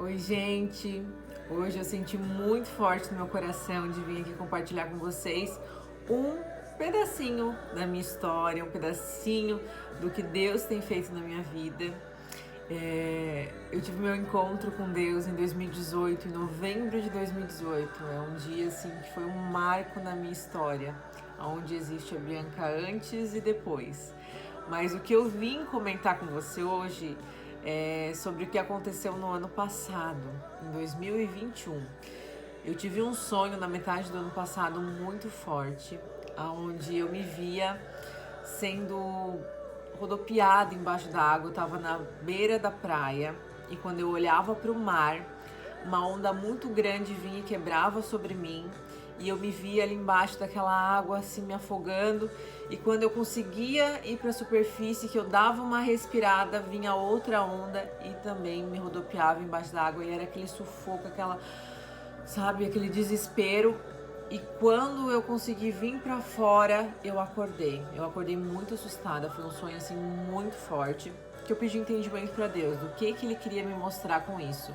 Oi, gente! Hoje eu senti muito forte no meu coração de vir aqui compartilhar com vocês um pedacinho da minha história, um pedacinho do que Deus tem feito na minha vida. Eu tive meu encontro com Deus em 2018, em novembro de 2018. É um dia assim que foi um marco na minha história, onde existe a Bianca antes e depois. Mas o que eu vim comentar com você hoje é sobre o que aconteceu no ano passado, em 2021. Eu tive um sonho na metade do ano passado muito forte, onde eu me via sendo rodopiada embaixo da água. Eu estava na beira da praia e quando eu olhava para o mar, uma onda muito grande vinha e quebrava sobre mim e eu me via ali embaixo daquela água assim me afogando, e quando eu conseguia ir para a superfície, que eu dava uma respirada, vinha outra onda e também me rodopiava embaixo da água, e era aquele sufoco, aquele desespero. E quando eu consegui vir para fora, eu acordei muito assustada. Foi um sonho assim muito forte, que eu pedi entendimento para Deus do que ele queria me mostrar com isso.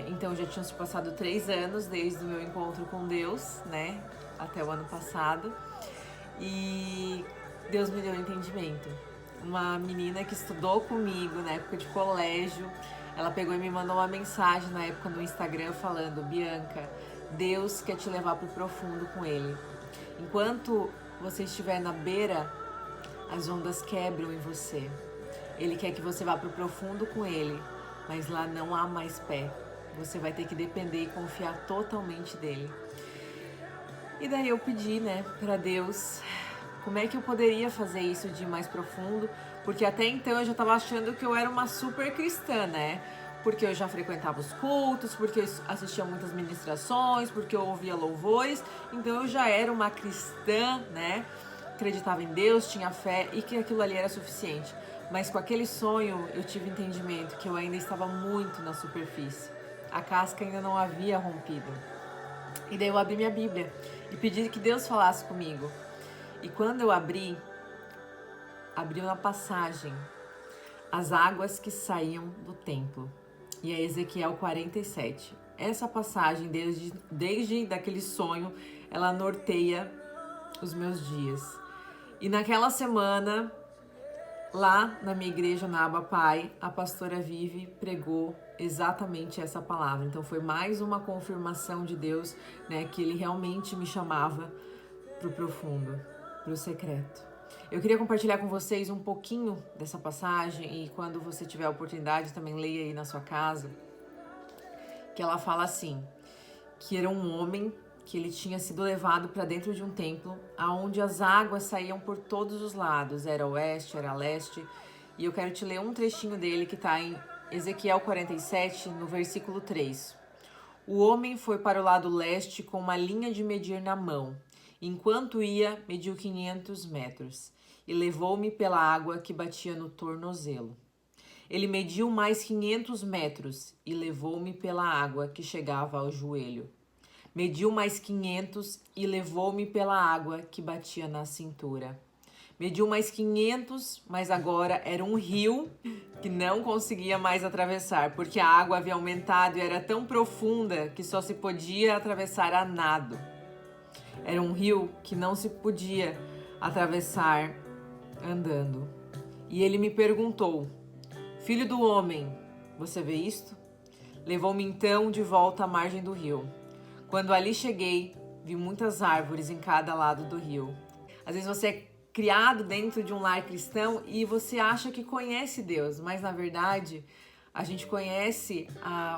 Então já tinham se passado 3 anos desde o meu encontro com Deus, né? Até o ano passado. E Deus me deu um entendimento. Uma menina que estudou comigo na época de colégio, ela pegou e me mandou uma mensagem na época no Instagram falando: Bianca, Deus quer te levar para o profundo com Ele. Enquanto você estiver na beira, as ondas quebram em você. Ele quer que você vá para o profundo com Ele, mas lá não há mais pé. Você vai ter que depender e confiar totalmente dele. E daí eu pedi, para Deus, como é que eu poderia fazer isso de ir mais profundo, porque até então eu já estava achando que eu era uma super cristã, né? Porque eu já frequentava os cultos, porque eu assistia muitas ministrações, porque eu ouvia louvores, então eu já era uma cristã, né? Acreditava em Deus, tinha fé e que aquilo ali era suficiente. Mas com aquele sonho eu tive entendimento que eu ainda estava muito na superfície. A casca ainda não havia rompido. E daí eu abri minha Bíblia e pedi que Deus falasse comigo. E quando eu abriu uma passagem: as águas que saíam do templo. E é Ezequiel 47. Essa passagem, desde daquele sonho, ela norteia os meus dias. E naquela semana, lá na minha igreja, na Aba Pai, a pastora Vivi pregou exatamente essa palavra. Então foi mais uma confirmação de Deus, né, que Ele realmente me chamava para o profundo, para o secreto. Eu queria compartilhar com vocês um pouquinho dessa passagem, e quando você tiver a oportunidade também leia aí na sua casa, que ela fala assim, que era um homem que ele tinha sido levado para dentro de um templo, aonde as águas saíam por todos os lados, era oeste, era leste, e eu quero te ler um trechinho dele que está em Ezequiel 47, no versículo 3. O homem foi para o lado leste com uma linha de medir na mão. Enquanto ia, mediu 500 metros e levou-me pela água que batia no tornozelo. Ele mediu mais 500 metros e levou-me pela água que chegava ao joelho. Mediu mais 500 e levou-me pela água que batia na cintura. Mediu mais 500, mas agora era um rio que não conseguia mais atravessar, porque a água havia aumentado e era tão profunda que só se podia atravessar a nado. Era um rio que não se podia atravessar andando. E ele me perguntou: Filho do homem, você vê isto? Levou-me então de volta à margem do rio. Quando ali cheguei, vi muitas árvores em cada lado do rio. Às vezes você é criado dentro de um lar cristão e você acha que conhece Deus, mas na verdade a gente conhece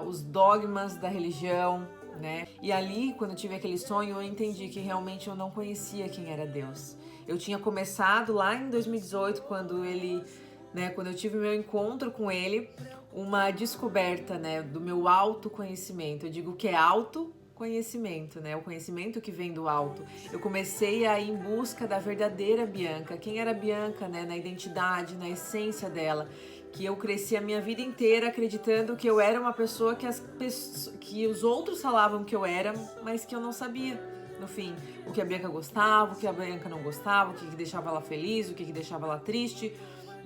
os dogmas da religião, né? E ali, quando eu tive aquele sonho, eu entendi que realmente eu não conhecia quem era Deus. Eu tinha começado lá em 2018, quando eu tive meu encontro com ele, uma descoberta, né, do meu autoconhecimento. Eu digo que é autoconhecimento, né? O conhecimento que vem do alto. Eu comecei a ir em busca da verdadeira Bianca. Quem era a Bianca, né? Na identidade, na essência dela. Que eu cresci a minha vida inteira acreditando que eu era uma pessoa que os outros falavam que eu era, mas que eu não sabia. No fim, o que a Bianca gostava, o que a Bianca não gostava, o que deixava ela feliz, o que deixava ela triste.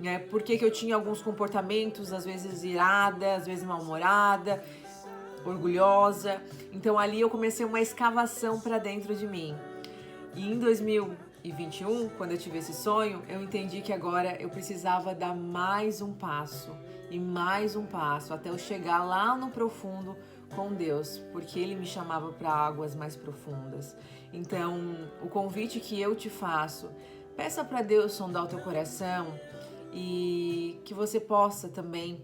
né? Por que eu tinha alguns comportamentos, às vezes irada, às vezes mal-humorada, orgulhosa. Então ali eu comecei uma escavação para dentro de mim. E em 2021, quando eu tive esse sonho, eu entendi que agora eu precisava dar mais um passo e mais um passo até eu chegar lá no profundo com Deus, porque Ele me chamava para águas mais profundas. Então, o convite que eu te faço, peça para Deus sondar o teu coração e que você possa também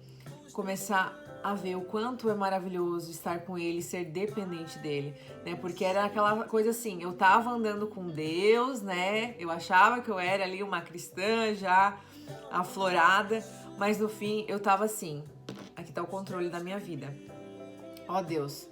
começar a ver o quanto é maravilhoso estar com Ele, ser dependente dele, né? Porque era aquela coisa assim, eu tava andando com Deus, né? Eu achava que eu era ali uma cristã já aflorada, mas no fim eu tava assim, aqui tá o controle da minha vida. Ó Deus,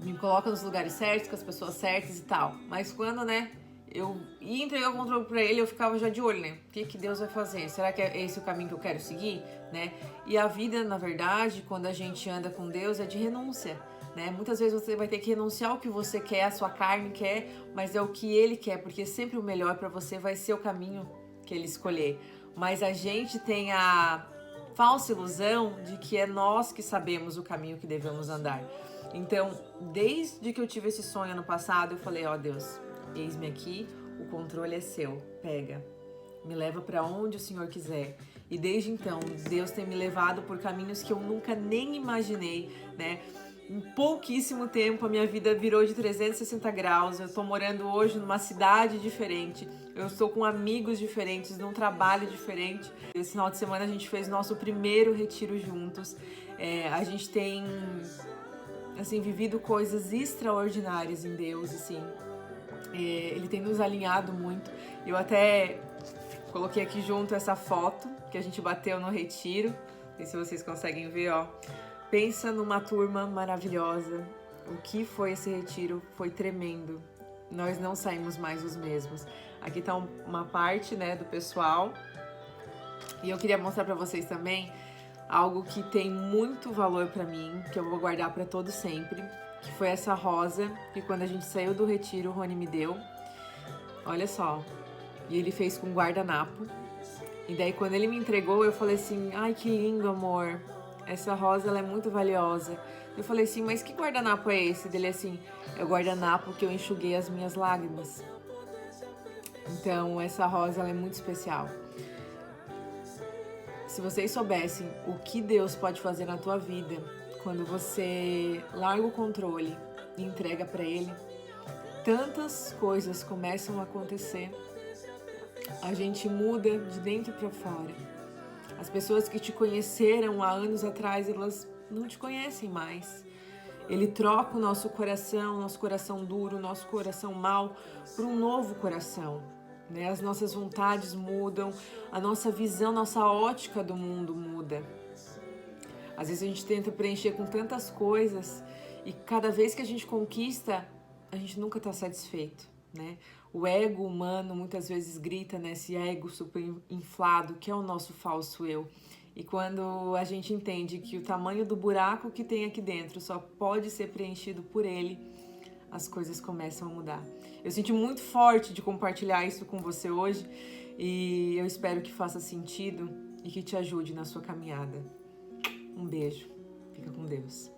me coloca nos lugares certos, com as pessoas certas e tal. Mas quando, né, eu ia entregar o controle pra ele, eu ficava já de olho, né? O que Deus vai fazer? Será que é esse o caminho que eu quero seguir, né? E a vida, na verdade, quando a gente anda com Deus, é de renúncia, né? Muitas vezes você vai ter que renunciar ao que você quer, a sua carne quer, mas é o que Ele quer, porque sempre o melhor pra você vai ser o caminho que Ele escolher. Mas a gente tem a falsa ilusão de que é nós que sabemos o caminho que devemos andar. Então, desde que eu tive esse sonho ano passado, eu falei, ó Deus, eis-me aqui, o controle é seu, pega, me leva para onde o Senhor quiser. E desde então, Deus tem me levado por caminhos que eu nunca nem imaginei, né? Em pouquíssimo tempo a minha vida virou de 360 graus, eu tô morando hoje numa cidade diferente, eu estou com amigos diferentes, num trabalho diferente. Esse final de semana a gente fez nosso primeiro retiro juntos, a gente tem assim, vivido coisas extraordinárias em Deus, assim, Ele tem nos alinhado muito. Eu até coloquei aqui junto essa foto que a gente bateu no retiro, não sei se vocês conseguem ver, ó. Pensa numa turma maravilhosa. O que foi esse retiro? Foi tremendo. Nós não saímos mais os mesmos. Aqui tá uma parte, né, do pessoal. E eu queria mostrar pra vocês também algo que tem muito valor pra mim, que eu vou guardar pra todo sempre, que foi essa rosa que quando a gente saiu do retiro, o Rony me deu. Olha só. E ele fez com guardanapo. E daí quando ele me entregou, eu falei assim, ai que lindo, amor. Essa rosa, ela é muito valiosa. Eu falei assim, mas que guardanapo é esse? Dele assim, é o guardanapo que eu enxuguei as minhas lágrimas. Então, essa rosa, ela é muito especial. Se vocês soubessem o que Deus pode fazer na tua vida quando você larga o controle e entrega para Ele, tantas coisas começam a acontecer. A gente muda de dentro para fora. As pessoas que te conheceram há anos atrás, elas não te conhecem mais. Ele troca o nosso coração duro, nosso coração mau, por um novo coração, né? As nossas vontades mudam, a nossa visão, nossa ótica do mundo muda. Às vezes a gente tenta preencher com tantas coisas e cada vez que a gente conquista, a gente nunca está satisfeito, né? O ego humano muitas vezes grita nesse ego super inflado, que é o nosso falso eu. E quando a gente entende que o tamanho do buraco que tem aqui dentro só pode ser preenchido por ele, as coisas começam a mudar. Eu senti muito forte de compartilhar isso com você hoje e eu espero que faça sentido e que te ajude na sua caminhada. Um beijo. Fica com Deus.